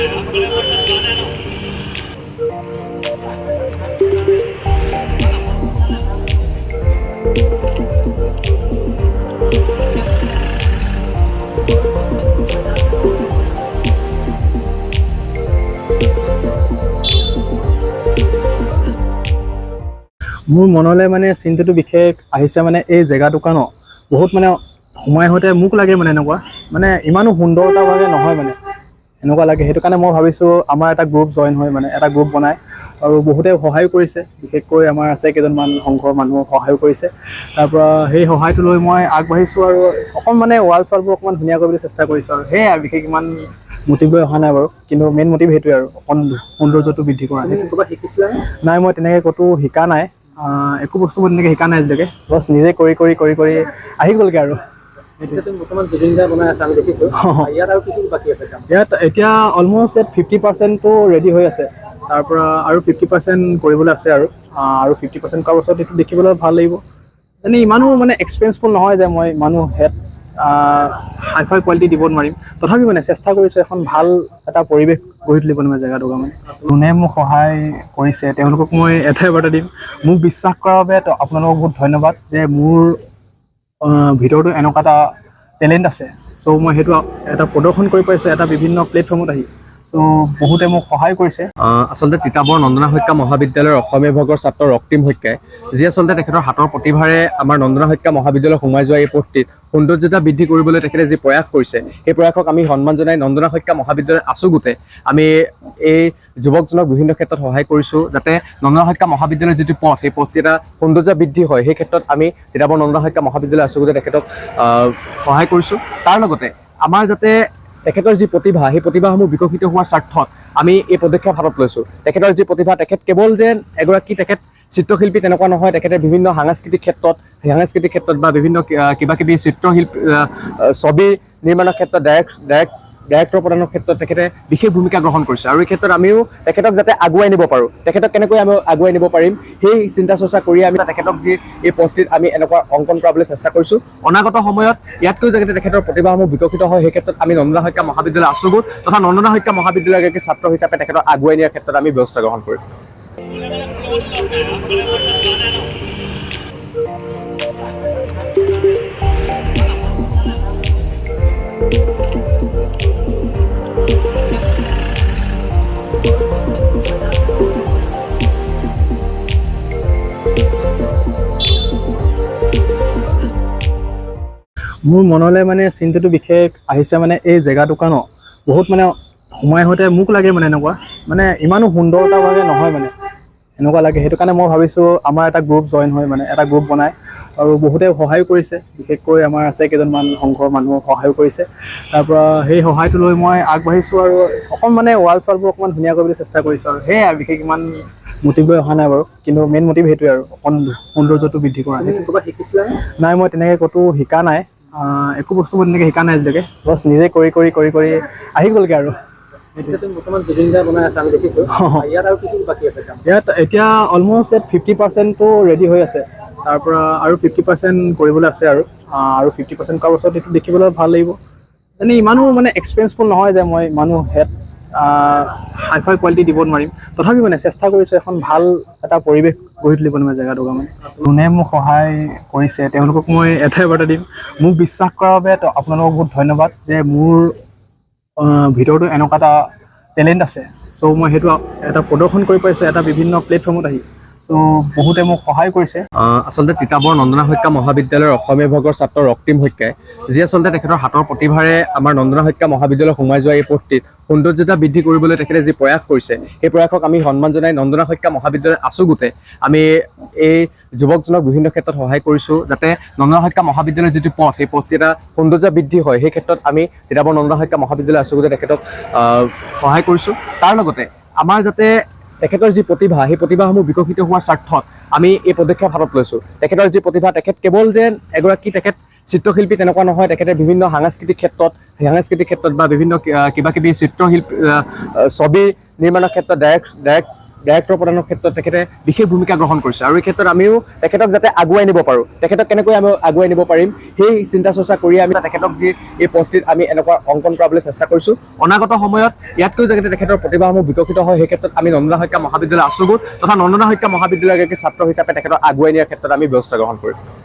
মোৰ মনলৈ মানে চিন্তাটো বিশেষ আহিছে মানে এই জেগাটুকুৰা বহুত মানে সময় হতে মোক লাগে মানে এনেকুৱা মানে ইমানো সুন্দৰতাভাৱে নহয় মানে এনেকুৱা লাগে। সেইটো কাৰণে মই ভাবিছোঁ আমাৰ এটা গ্ৰুপ জইন হয় মানে এটা গ্ৰুপ বনাই আৰু বহুতে সহায় কৰিছে, বিশেষকৈ আমাৰ আছে কেইজনমান সংঘৰ মানুহ সহায় কৰিছে। তাৰপৰা সেই সহায়টো লৈ মই আগবাঢ়িছোঁ আৰু অকণ মানে ৱাল চোৱালবোৰ অকণমান ধুনীয়া কৰিবলৈ চেষ্টা কৰিছোঁ আৰু সেয়াই বিশেষ ইমান মটিভ লৈ অহা নাই বাৰু, কিন্তু মেইন মটিভ সেইটোৱে আৰু অকণ সৌন্দৰ্যটো বৃদ্ধি কৰা। ক'ৰবাত শিকিছিলা? নাই, মই তেনেকৈ ক'তো শিকা নাই, একো বস্তু মই তেনেকৈ শিকা নাই আজিলৈকে, বছ নিজে কৰি কৰি কৰি কৰি আহি গ'লগৈ আৰু। বৰ্তমান জুবিন দা বনাই আছে আমি দেখিছোঁ। ইয়াত আৰু কি বাকী আছে? ইয়াত এতিয়া অলমষ্ট 50%টো ৰেডি হৈ আছে, তাৰপৰা আৰু 50% কৰিবলৈ আছে আৰু 50% কৰাৰ পাছত এইটো দেখিবলৈ ভাল লাগিব। মানে ইমানো মানে এক্সপেৰিয়েঞ্চফুল নহয় যে মই ইমানো হেড হাই-ফাই কোৱালিটি দিব নোৱাৰিম, তথাপি মানে চেষ্টা কৰিছোঁ এখন ভাল এটা পৰিৱেশ গঢ়ি তুলিব মানে জেগাটুকুৰা মানে। যোনে মোক সহায় কৰিছে তেওঁলোকক মই এটাই বাৰ্তা দিম, মোক বিশ্বাস কৰাৰ বাবে আপোনালোকক বহুত ধন্যবাদ যে মোৰ ভিতৰতো এনেকুৱা এটা টেলেণ্ট আছে। চ' মই সেইটো এটা প্ৰদৰ্শন কৰি পাইছোঁ এটা বিভিন্ন প্লেটফৰ্মত আহি। চ' বহুতে মোক সহায় কৰিছে। আচলতে তিতাবৰ নন্দনা শইকীয়া মহাবিদ্যালয়ৰ অসমীয়া বিভাগৰ ছাত্ৰ ৰক্তিম শইকীয়াই যি আচলতে তেখেতৰ হাতৰ প্ৰতিভাৰে আমাৰ নন্দনা শইকীয়া মহাবিদ্যালয় সোমাই যোৱা এই পথটিত সৌন্দৰ্যতা বৃদ্ধি কৰিবলৈ তেখেতে যি প্ৰয়াস কৰিছে, সেই প্ৰয়াসক আমি সন্মান জনাই নন্দনা শইকীয়া মহাবিদ্যালয়ৰ আছুগুটে আমি এই যুৱকজনক বিভিন্ন ক্ষেত্ৰত সহায় কৰিছোঁ, যাতে নন্দনা শইকীয়া মহাবিদ্যালয়ৰ যিটো পথ, সেই পথটি এটা সৌন্দৰ্য বৃদ্ধি হয়। সেই ক্ষেত্ৰত আমি তিতাবৰ নন্দনা শইকীয়া মহাবিদ্যালয়ৰ আছুগুটে তেখেতক সহায় কৰিছোঁ। তাৰ লগতে আমাৰ যাতে তেখেতৰ যি প্ৰতিভা, সেই প্ৰতিভাসমূহ বিকশিত হোৱাৰ স্বাৰ্থত আমি এই পদক্ষেপ হাতত লৈছোঁ। তেখেতৰ যি প্ৰতিভা, তেখেত কেৱল যেন এগৰাকী তেখেত চিত্ৰশিল্পী তেনেকুৱা নহয়, তেখেতে বিভিন্ন সাংস্কৃতিক ক্ষেত্ৰত বা বিভিন্ন কিবা কিবি চিত্ৰশিল্পী ছবি নিৰ্মাণৰ ক্ষেত্ৰত ডাইৰেক্টৰ প্ৰদানৰ ক্ষেত্ৰত তেখেতে বিশেষ ভূমিকা গ্ৰহণ কৰিছে। আৰু এই ক্ষেত্ৰত আমিও তেখেতক যাতে আগুৱাই নিব পাৰোঁ, তেখেতক কেনেকৈ আমি আগুৱাই নিব পাৰিম সেই চিন্তা চৰ্চা কৰি আমি তেখেতক যি এই পথটিত আমি এনেকুৱা অংকন কৰাবলৈ চেষ্টা কৰিছোঁ। অনাগত সময়ত ইয়াতকৈ যাতে তেখেতৰ প্ৰতিভাসমূহ বিকশিত হয়, সেই ক্ষেত্ৰত আমি নন্দনা শইকীয়া মহাবিদ্যালয় আছুগুট তথা নন্দনা শইকীয়া মহাবিদ্যালয়ৰ এগৰাকী ছাত্ৰ হিচাপে তেখেতক আগুৱাই নিয়াৰ ক্ষেত্ৰত আমি ব্যৱস্থা গ্ৰহণ কৰিম। মোৰ মনলৈ মানে চিন্তাটো বিশেষ আহিছে মানে এই জেগাটুকুৰা বহুত মানে সময় হতে মোক লাগে মানে এনেকুৱা মানে ইমানো সুন্দৰতাভাৱে নহয় মানে এনেকুৱা লাগে। সেইটো কাৰণে মই ভাবিছোঁ আমাৰ এটা গ্ৰুপ জইন হয় মানে এটা গ্ৰুপ বনাই আৰু বহুতে সহায় কৰিছে, বিশেষকৈ আমাৰ আছে কেইজনমান সংঘৰ মানুহ সহায় কৰিছে। তাৰপৰা সেই সহায়টো লৈ মই আগবাঢ়িছোঁ আৰু অকণ মানে ৱাল চোৱালবোৰ অকণমান ধুনীয়া কৰিবলৈ চেষ্টা কৰিছোঁ আৰু সেয়াই বিশেষ ইমান মটিভ লৈ অহা নাই বাৰু, কিন্তু মেইন মটিভ সেইটোৱে আৰু অকণ সৌন্দৰ্যটো বৃদ্ধি কৰা। ক'ৰবাত শিকিছিলা? নাই, মই তেনেকৈ ক'তো শিকা নাই, একো বস্তু মই তেনেকৈ শিকা নাই আজিলৈকে, বছ নিজে কৰি কৰি কৰি কৰি আহি গ'লগৈ আৰু। বৰ্তমান জুবিন দা বনাই আছে আমি দেখিছোঁ। ইয়াত আৰু কি বাকী আছে? ইয়াত এতিয়া অলমষ্ট 50%টো ৰেডি হৈ আছে, তাৰপৰা আৰু 50% কৰিবলৈ আছে আৰু 50% কৰাৰ পাছত এইটো দেখিবলৈ ভাল লাগিব। মানে ইমানো মানে এক্সপেৰিয়েঞ্চফুল নহয় যে মই ইমানো হেড হাই-ফাই কোৱালিটি দিব নোৱাৰিম, তথাপি মানে চেষ্টা কৰিছোঁ এখন ভাল এটা পৰিৱেশ গঢ়ি তুলিব মানে জেগাটুকুৰা মানে। যোনে মোক সহায় কৰিছে তেওঁলোকক মই এটাই বাৰ্তা দিম, মোক বিশ্বাস কৰাৰ বাবে আপোনালোকক বহুত ধন্যবাদ যে মোৰ ভিতৰতো এনেকুৱা এটা টেলেণ্ট আছে। চ' মই সেইটো এটা প্ৰদৰ্শন কৰি পাইছোঁ এটা বিভিন্ন প্লেটফৰ্মত আহি। চ' বহুতে মোক সহায় কৰিছে। আচলতে তিতাবৰ নন্দনা শইকীয়া মহাবিদ্যালয়ৰ অসমীয়া বিভাগৰ ছাত্ৰ ৰক্তিম শইকীয়াই যি আচলতে তেখেতৰ হাতৰ প্ৰতিভাৰে আমাৰ নন্দনা শইকীয়া মহাবিদ্যালয় সোমাই যোৱা এই পথটিত সৌন্দৰ্যতা বৃদ্ধি কৰিবলৈ তেখেতে যি প্ৰয়াস কৰিছে, সেই প্ৰয়াসক আমি সন্মান জনাই নন্দনা শইকীয়া মহাবিদ্যালয়ৰ আছুগুটে আমি এই যুৱকজনক বিভিন্ন ক্ষেত্ৰত সহায় কৰিছোঁ, যাতে নন্দনা শইকীয়া মহাবিদ্যালয়ৰ যিটো পথ, সেই পথটি এটা সৌন্দৰ্য বৃদ্ধি হয়। সেই ক্ষেত্ৰত আমি তিতাবৰ নন্দনা শইকীয়া মহাবিদ্যালয়ৰ আছুগুটে তেখেতক সহায় কৰিছোঁ। তাৰ লগতে আমাৰ যাতে তেখেতৰ যি প্ৰতিভা, সেই প্ৰতিভাসমূহ বিকশিত হোৱাৰ স্বাৰ্থত আমি এই পদক্ষেপ হাতত লৈছোঁ। তেখেতৰ যি প্ৰতিভা, তেখেত কেৱল যেন এগৰাকী তেখেত চিত্ৰশিল্পী তেনেকুৱা নহয়, তেখেতে বিভিন্ন সাংস্কৃতিক ক্ষেত্ৰত বা বিভিন্ন কিবা কিবি চিত্ৰশিল্পী ছবি নিৰ্মাণৰ ক্ষেত্ৰত ডাইৰেক্টৰ প্ৰদানৰ ক্ষেত্ৰত তেখেতে বিশেষ ভূমিকা গ্ৰহণ কৰিছে আৰু এই ক্ষেত্ৰত আমিও তেখেতক যাতে আগুৱাই নিব পাৰোঁ, তেখেতক কেনেকৈ আমি আগুৱাই নিব পাৰিম সেই চিন্তা চৰ্চা কৰি আমি তেখেতক যি এই পদটিত আমি এনেকুৱা অংকন কৰাবলৈ চেষ্টা কৰিছোঁ। অনাগত সময়ত ইয়াতকৈ যাতে তেখেতৰ প্ৰতিভাসমূহ বিকশিত হয় সেই ক্ষেত্ৰত আমি নন্দনা শইকীয়া মহাবিদ্যালয় আছুগোট তথা নন্দনা শইকীয়া মহাবিদ্যালয়ৰ এগৰাকী ছাত্ৰ হিচাপে তেখেতক আগুৱাই নিয়াৰ ক্ষেত্ৰত আমি ব্যৱস্থা গ্ৰহণ কৰিম।